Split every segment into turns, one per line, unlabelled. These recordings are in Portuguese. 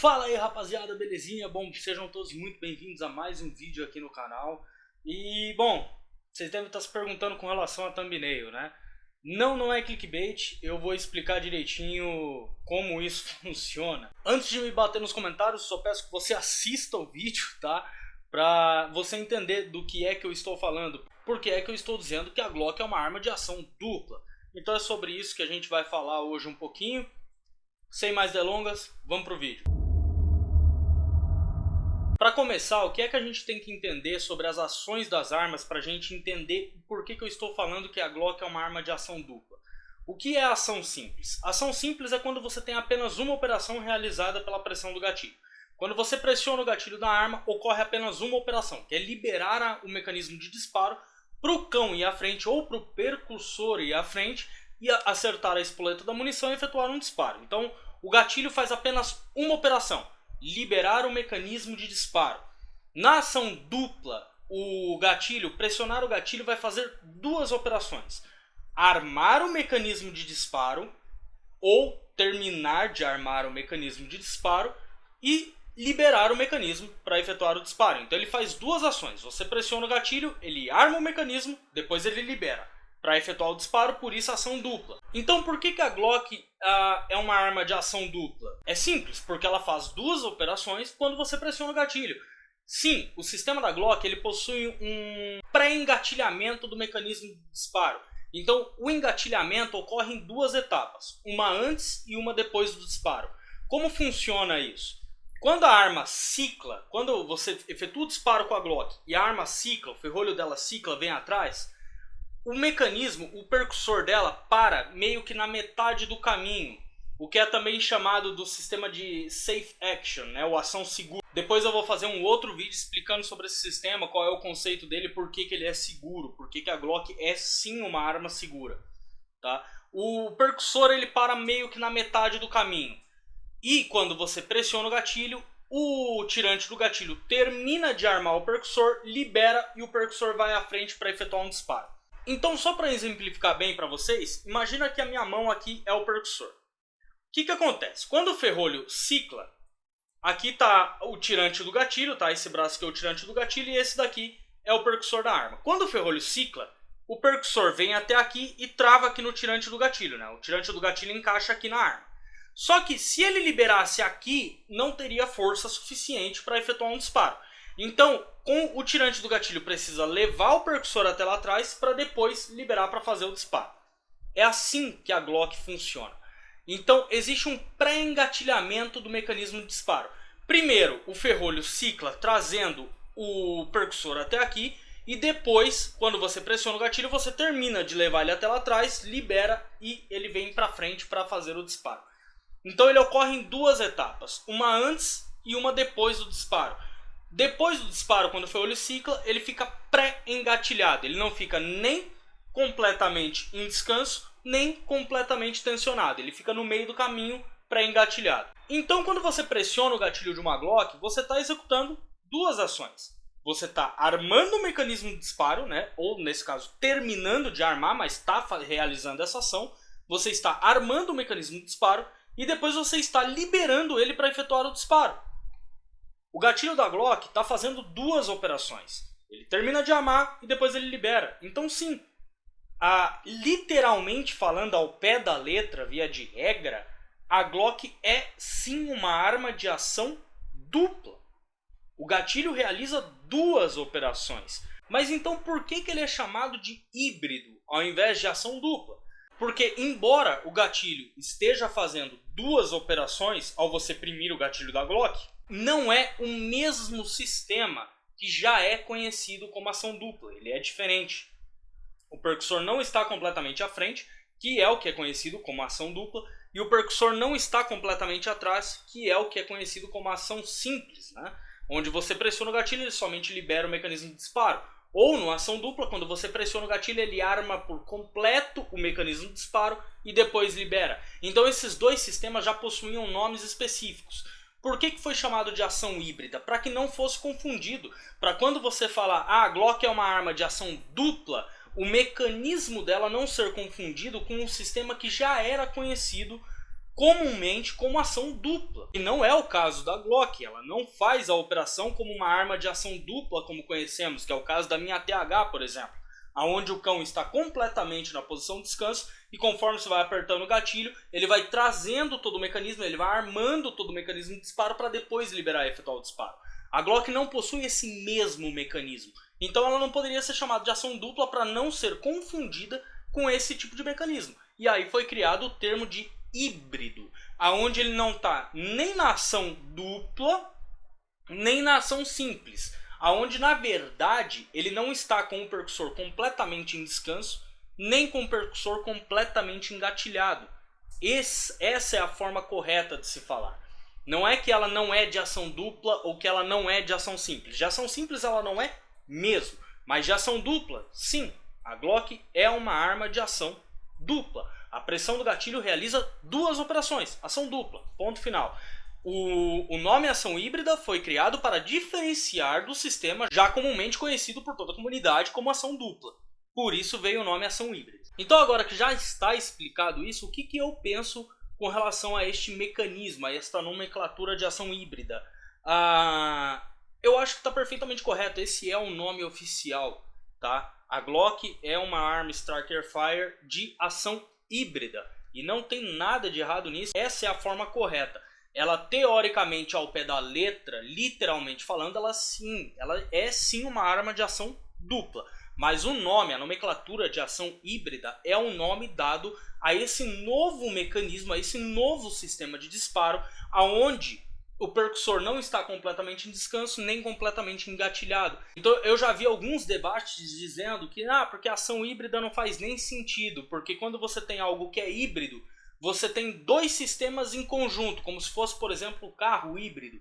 Fala aí rapaziada, belezinha? Bom, sejam todos muito bem-vindos a mais um vídeo aqui no canal. E bom, vocês devem estar se perguntando com relação a thumbnail, né? Não é clickbait, eu vou explicar direitinho como isso funciona. Antes de me bater nos comentários, só peço que você assista o vídeo, tá? Pra você entender do que é que eu estou falando. Porque é que eu estou dizendo que a Glock é uma arma de ação dupla. Então é sobre isso que a gente vai falar hoje um pouquinho. Sem mais delongas, vamos pro vídeo. Para começar, o que é que a gente tem que entender sobre as ações das armas para a gente entender por que eu estou falando que a Glock é uma arma de ação dupla? O que é ação simples? Ação simples é quando você tem apenas uma operação realizada pela pressão do gatilho. Quando você pressiona o gatilho da arma, ocorre apenas uma operação, que é liberar o mecanismo de disparo para o cão ir à frente ou para o percussor ir à frente e acertar a espoleta da munição e efetuar um disparo. Então, o gatilho faz apenas uma operação: liberar o mecanismo de disparo. Na ação dupla, pressionar o gatilho vai fazer duas operações: armar o mecanismo de disparo ou terminar de armar o mecanismo de disparo e liberar o mecanismo para efetuar o disparo. Então ele faz duas ações: você pressiona o gatilho, ele arma o mecanismo, depois ele libera para efetuar o disparo, por isso ação dupla. Então por que a Glock é uma arma de ação dupla? É simples, porque ela faz duas operações quando você pressiona o gatilho. Sim, o sistema da Glock ele possui um pré-engatilhamento do mecanismo de disparo. Então o engatilhamento ocorre em duas etapas, uma antes e uma depois do disparo. Como funciona isso? Quando a arma cicla, quando você efetua o disparo com a Glock e a arma cicla, o ferrolho dela cicla, vem atrás, o mecanismo, o percussor dela para meio que na metade do caminho, o que é também chamado do sistema de safe action, né, ou ação segura. Depois eu vou fazer um outro vídeo explicando sobre esse sistema, qual é o conceito dele, por que ele é seguro, por que a Glock é sim uma arma segura. Tá? O percussor ele para meio que na metade do caminho. E quando você pressiona o gatilho, o tirante do gatilho termina de armar o percussor, libera e o percussor vai à frente para efetuar um disparo. Então, só para exemplificar bem para vocês, imagina que a minha mão aqui é o percussor. O que acontece? Quando o ferrolho cicla, aqui está o tirante do gatilho, tá? Esse braço aqui é o tirante do gatilho e esse daqui é o percussor da arma. Quando o ferrolho cicla, o percussor vem até aqui e trava aqui no tirante do gatilho, né? O tirante do gatilho encaixa aqui na arma. Só que se ele liberasse aqui, não teria força suficiente para efetuar um disparo. Então, com o tirante do gatilho precisa levar o percussor até lá atrás para depois liberar para fazer o disparo. É assim que a Glock funciona. Então, existe um pré-engatilhamento do mecanismo de disparo. Primeiro, o ferrolho cicla trazendo o percussor até aqui e depois, quando você pressiona o gatilho, você termina de levar ele até lá atrás, libera e ele vem para frente para fazer o disparo. Então ele ocorre em duas etapas, uma antes e uma depois do disparo. Depois do disparo, quando o ferrolho cicla, ele fica pré-engatilhado. Ele não fica nem completamente em descanso, nem completamente tensionado. Ele fica no meio do caminho, pré-engatilhado. Então, quando você pressiona o gatilho de uma Glock, você está executando duas ações. Você está armando o mecanismo de disparo, né? Ou nesse caso, terminando de armar, mas está realizando essa ação. Você está armando o mecanismo de disparo e depois você está liberando ele para efetuar o disparo. O gatilho da Glock está fazendo duas operações. Ele termina de armar e depois ele libera. Então sim, literalmente falando ao pé da letra, via de regra, a Glock é sim uma arma de ação dupla. O gatilho realiza duas operações. Mas então por que ele é chamado de híbrido ao invés de ação dupla? Porque embora o gatilho esteja fazendo duas operações ao você primir o gatilho da Glock, não é o mesmo sistema que já é conhecido como ação dupla. Ele é diferente. O percussor não está completamente à frente, que é o que é conhecido como ação dupla, e o percussor não está completamente atrás, que é o que é conhecido como ação simples, né? Onde você pressiona o gatilho, ele somente libera o mecanismo de disparo. Ou numa ação dupla, quando você pressiona o gatilho, ele arma por completo o mecanismo de disparo e depois libera. Então esses dois sistemas já possuíam nomes específicos. Por que foi chamado de ação híbrida? Para que não fosse confundido. Para quando você falar, a Glock é uma arma de ação dupla, o mecanismo dela não ser confundido com um sistema que já era conhecido comumente como ação dupla. E não é o caso da Glock, ela não faz a operação como uma arma de ação dupla como conhecemos, que é o caso da minha ATH, por exemplo, onde o cão está completamente na posição de descanso e conforme você vai apertando o gatilho, ele vai trazendo todo o mecanismo, ele vai armando todo o mecanismo de disparo para depois liberar e efetuar o disparo. A Glock não possui esse mesmo mecanismo, então ela não poderia ser chamada de ação dupla para não ser confundida com esse tipo de mecanismo. E aí foi criado o termo de híbrido, aonde ele não está nem na ação dupla, nem na ação simples, aonde na verdade ele não está com o percussor completamente em descanso, nem com o percussor completamente engatilhado. Essa é a forma correta de se falar. Não é que ela não é de ação dupla ou que ela não é de ação simples. De ação simples ela não é mesmo, mas de ação dupla, sim. A Glock é uma arma de ação dupla. A pressão do gatilho realiza duas operações, ação dupla, ponto final. O nome ação híbrida foi criado para diferenciar do sistema já comumente conhecido por toda a comunidade como ação dupla. Por isso veio o nome ação híbrida. Então agora que já está explicado isso, o que eu penso com relação a este mecanismo, a esta nomenclatura de ação híbrida? Eu acho que está perfeitamente correto, esse é o nome oficial, tá? A Glock é uma arma Striker Fire de ação híbrida e não tem nada de errado nisso, essa é a forma correta. Ela teoricamente ao pé da letra, literalmente falando, ela é sim uma arma de ação dupla, mas o nome, a nomenclatura de ação híbrida é um nome dado a esse novo mecanismo, a esse novo sistema de disparo, aonde o percussor não está completamente em descanso nem completamente engatilhado. Então eu já vi alguns debates dizendo que porque a ação híbrida não faz nem sentido, porque quando você tem algo que é híbrido, você tem dois sistemas em conjunto, como se fosse, por exemplo, o carro híbrido.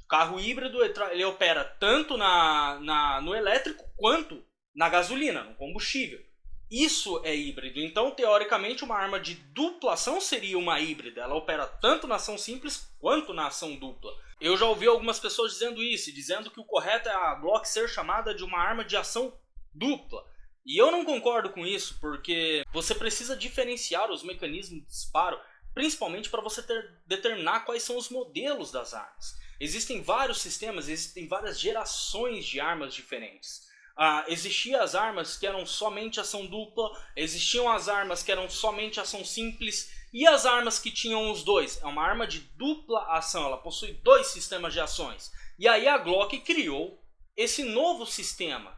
O carro híbrido ele opera tanto no elétrico quanto na gasolina, no combustível. Isso é híbrido. Então, teoricamente, uma arma de dupla ação seria uma híbrida. Ela opera tanto na ação simples quanto na ação dupla. Eu já ouvi algumas pessoas dizendo isso, dizendo que o correto é a Glock ser chamada de uma arma de ação dupla. E eu não concordo com isso, porque você precisa diferenciar os mecanismos de disparo, principalmente para você determinar quais são os modelos das armas. Existem vários sistemas, existem várias gerações de armas diferentes. Existiam as armas que eram somente ação dupla, existiam as armas que eram somente ação simples e as armas que tinham os dois. É uma arma de dupla ação, ela possui dois sistemas de ações. E aí a Glock criou esse novo sistema.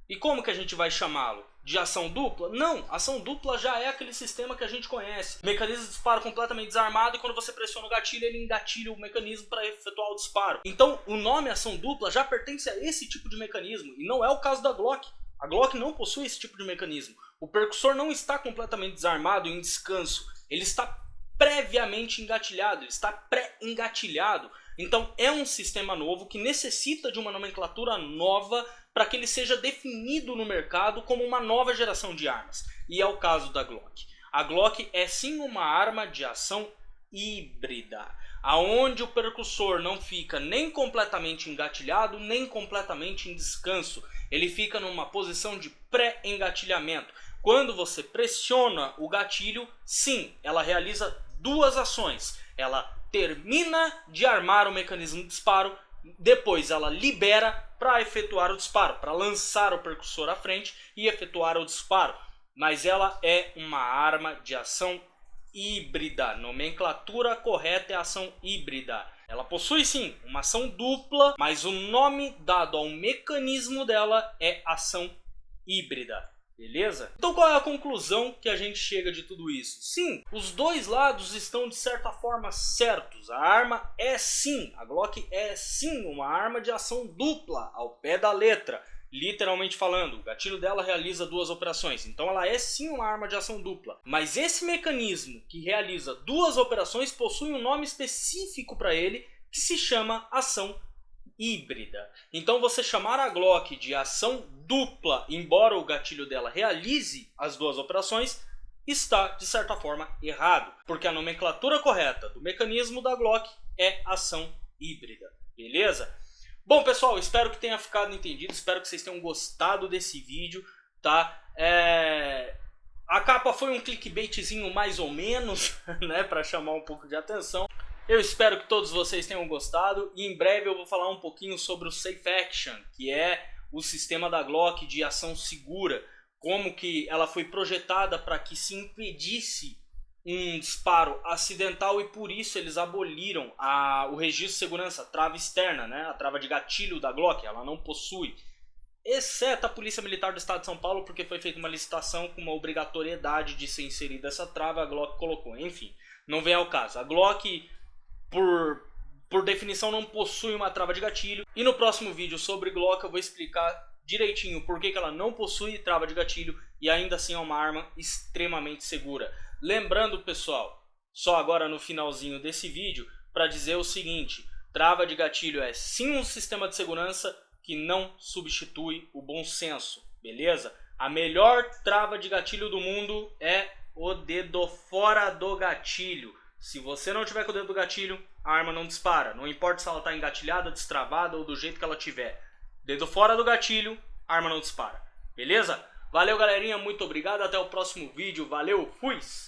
E como que a gente vai chamá-lo? De ação dupla? Não, ação dupla já é aquele sistema que a gente conhece. O mecanismo de disparo completamente desarmado e quando você pressiona o gatilho, ele engatilha o mecanismo para efetuar o disparo. Então, o nome ação dupla já pertence a esse tipo de mecanismo e não é o caso da Glock. A Glock não possui esse tipo de mecanismo. O percussor não está completamente desarmado em descanso. Ele está previamente engatilhado, ele está pré-engatilhado. Então, é um sistema novo que necessita de uma nomenclatura nova para que ele seja definido no mercado como uma nova geração de armas. E é o caso da Glock. A Glock é sim uma arma de ação híbrida, aonde o percussor não fica nem completamente engatilhado, nem completamente em descanso. Ele fica numa posição de pré-engatilhamento. Quando você pressiona o gatilho, sim, ela realiza duas ações. Ela termina de armar o mecanismo de disparo, depois ela libera para efetuar o disparo, para lançar o percussor à frente e efetuar o disparo. Mas ela é uma arma de ação híbrida. Nomenclatura correta é ação híbrida. Ela possui sim uma ação dupla, mas o nome dado ao mecanismo dela é ação híbrida. Beleza? Então qual é a conclusão que a gente chega de tudo isso? Sim, os dois lados estão de certa forma certos. A arma é sim, a Glock é sim uma arma de ação dupla, ao pé da letra. Literalmente falando, o gatilho dela realiza duas operações. Então ela é sim uma arma de ação dupla. Mas esse mecanismo que realiza duas operações possui um nome específico para ele que se chama ação híbrida. Então você chamar a Glock de ação dupla, embora o gatilho dela realize as duas operações, está de certa forma errado, porque a nomenclatura correta do mecanismo da Glock é ação híbrida. Beleza? Bom pessoal, espero que tenha ficado entendido, espero que vocês tenham gostado desse vídeo, tá? A capa foi um clickbaitzinho mais ou menos, né, para chamar um pouco de atenção. Eu espero que todos vocês tenham gostado e em breve eu vou falar um pouquinho sobre o Safe Action, que é o sistema da Glock de ação segura, como que ela foi projetada para que se impedisse um disparo acidental e por isso eles aboliram o registro de segurança, a trava externa, né, a trava de gatilho da Glock, ela não possui. Exceto a Polícia Militar do Estado de São Paulo, porque foi feita uma licitação com uma obrigatoriedade de ser inserida essa trava, a Glock colocou. Enfim, não vem ao caso. A Glock, por definição, não possui uma trava de gatilho. E no próximo vídeo sobre Glock eu vou explicar direitinho por que ela não possui trava de gatilho e ainda assim é uma arma extremamente segura. Lembrando, pessoal, só agora no finalzinho desse vídeo, para dizer o seguinte: trava de gatilho é sim um sistema de segurança que não substitui o bom senso, beleza? A melhor trava de gatilho do mundo é o dedo fora do gatilho. Se você não tiver com o dedo do gatilho, a arma não dispara. Não importa se ela está engatilhada, destravada ou do jeito que ela tiver. Dedo fora do gatilho, a arma não dispara. Beleza? Valeu, galerinha. Muito obrigado. Até o próximo vídeo. Valeu. Fui!